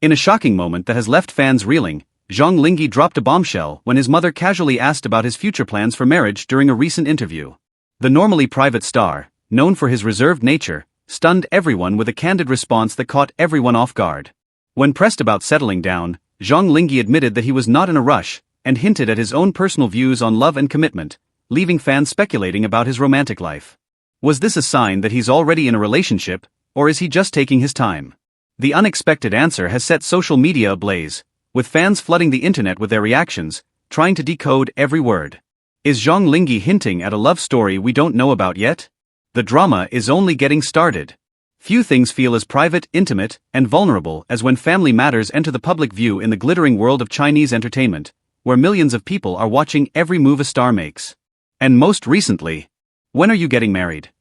In a shocking moment that has left fans reeling, Zhang Linghe dropped a bombshell when his mother casually asked about his future plans for marriage during a recent interview. The normally private star, known for his reserved nature, stunned everyone with a candid response that caught everyone off guard. When pressed about settling down, Zhang Linghe admitted that he was not in a rush, and hinted at his own personal views on love and commitment, leaving fans speculating about his romantic life. Was this a sign that he's already in a relationship, or is he just taking his time? The unexpected answer has set social media ablaze, with fans flooding the internet with their reactions, trying to decode every word. Is Zhang Linghe hinting at a love story we don't know about yet? The drama is only getting started. Few things feel as private, intimate, and vulnerable as when family matters enter the public view in the glittering world of Chinese entertainment, where millions of people are watching every move a star makes. And most recently, when are you getting married?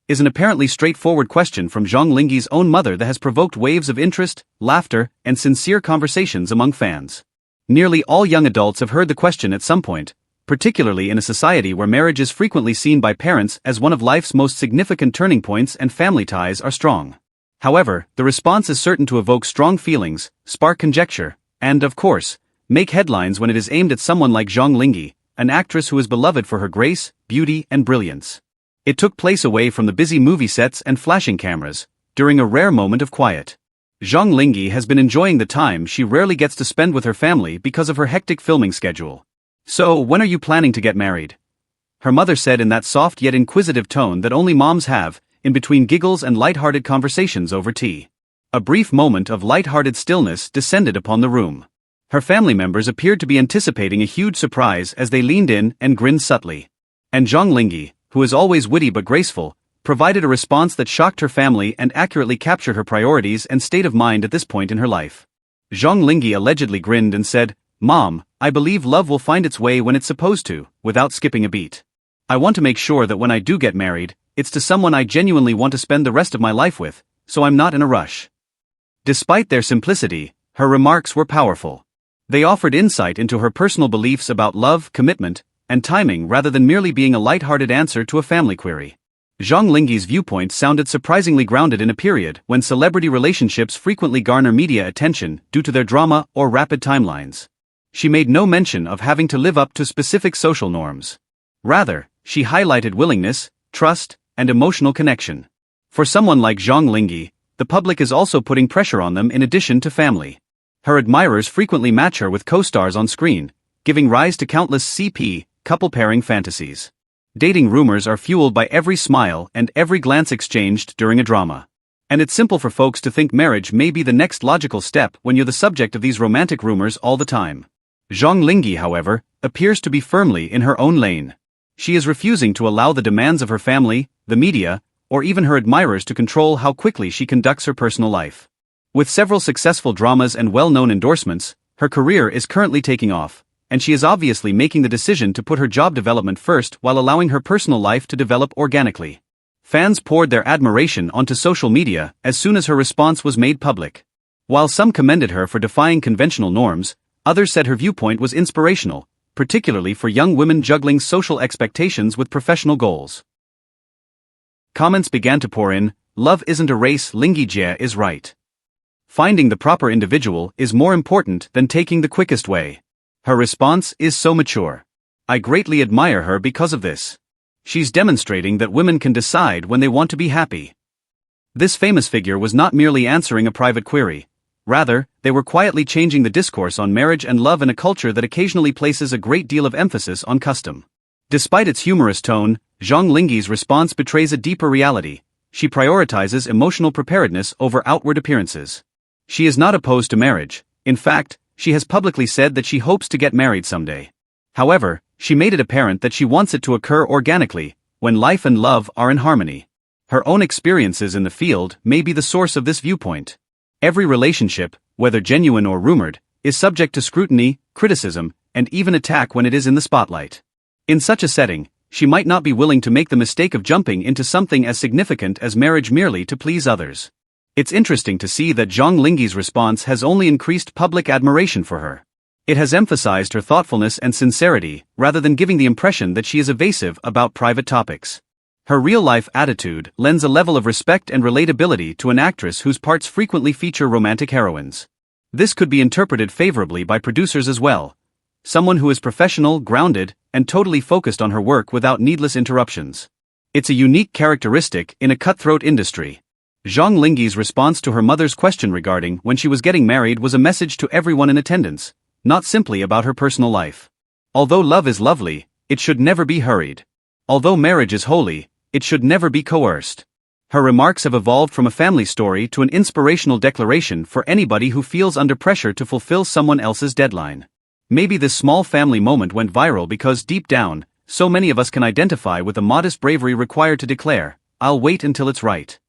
Is an apparently straightforward question from Zhang Linghe's own mother that has provoked waves of interest, laughter, and sincere conversations among fans. Nearly all young adults have heard the question at some point, particularly in a society where marriage is frequently seen by parents as one of life's most significant turning points and family ties are strong. However, the response is certain to evoke strong feelings, spark conjecture, and, of course, make headlines when it is aimed at someone like Zhang Linghe, an actress who is beloved for her grace, beauty, and brilliance. It took place away from the busy movie sets and flashing cameras, during a rare moment of quiet. Zhang Linghe has been enjoying the time she rarely gets to spend with her family because of her hectic filming schedule. So, when are you planning to get married? Her mother said in that soft yet inquisitive tone that only moms have, in between giggles and light-hearted conversations over tea. A brief moment of light-hearted stillness descended upon the room. Her family members appeared to be anticipating a huge surprise as they leaned in and grinned subtly. And Zhang Linghe, who is always witty but graceful, provided a response that shocked her family and accurately captured her priorities and state of mind at this point in her life. Zhang Linghe allegedly grinned and said, "Mom, I believe love will find its way when it's supposed to, without skipping a beat. I want to make sure that when I do get married, it's to someone I genuinely want to spend the rest of my life with, so I'm not in a rush." Despite their simplicity, her remarks were powerful. They offered insight into her personal beliefs about love, commitment, and timing rather than merely being a light-hearted answer to a family query. Zhang Linghe's viewpoint sounded surprisingly grounded in a period when celebrity relationships frequently garner media attention due to their drama or rapid timelines. She made no mention of having to live up to specific social norms. Rather, she highlighted willingness, trust, and emotional connection. For someone like Zhang Linghe, the public is also putting pressure on them in addition to family. Her admirers frequently match her with co-stars on screen, giving rise to countless CP, couple pairing fantasies. Dating rumors are fueled by every smile and every glance exchanged during a drama. And it's simple for folks to think marriage may be the next logical step when you're the subject of these romantic rumors all the time. Zhang Linghe, however, appears to be firmly in her own lane. She is refusing to allow the demands of her family, the media, or even her admirers to control how quickly she conducts her personal life. With several successful dramas and well-known endorsements, her career is currently taking off, and she is obviously making the decision to put her job development first while allowing her personal life to develop organically. Fans poured their admiration onto social media as soon as her response was made public. While some commended her for defying conventional norms, others said her viewpoint was inspirational, particularly for young women juggling social expectations with professional goals. Comments began to pour in. "Love isn't a race, Linghe Jie is right. Finding the proper individual is more important than taking the quickest way. Her response is so mature. I greatly admire her because of this. She's demonstrating that women can decide when they want to be happy." This famous figure was not merely answering a private query. Rather, they were quietly changing the discourse on marriage and love in a culture that occasionally places a great deal of emphasis on custom. Despite its humorous tone, Zhang Linghe's response betrays a deeper reality. She prioritizes emotional preparedness over outward appearances. She is not opposed to marriage. In fact, she has publicly said that she hopes to get married someday. However, she made it apparent that she wants it to occur organically, when life and love are in harmony. Her own experiences in the field may be the source of this viewpoint. Every relationship, whether genuine or rumored, is subject to scrutiny, criticism, and even attack when it is in the spotlight. In such a setting, she might not be willing to make the mistake of jumping into something as significant as marriage merely to please others. It's interesting to see that Zhang Linghe's response has only increased public admiration for her. It has emphasized her thoughtfulness and sincerity, rather than giving the impression that she is evasive about private topics. Her real-life attitude lends a level of respect and relatability to an actress whose parts frequently feature romantic heroines. This could be interpreted favorably by producers as well. Someone who is professional, grounded, and totally focused on her work without needless interruptions. It's a unique characteristic in a cutthroat industry. Zhang Linghe's response to her mother's question regarding when she was getting married was a message to everyone in attendance, not simply about her personal life. Although love is lovely, it should never be hurried. Although marriage is holy, it should never be coerced. Her remarks have evolved from a family story to an inspirational declaration for anybody who feels under pressure to fulfill someone else's deadline. Maybe this small family moment went viral because deep down, so many of us can identify with the modest bravery required to declare, "I'll wait until it's right."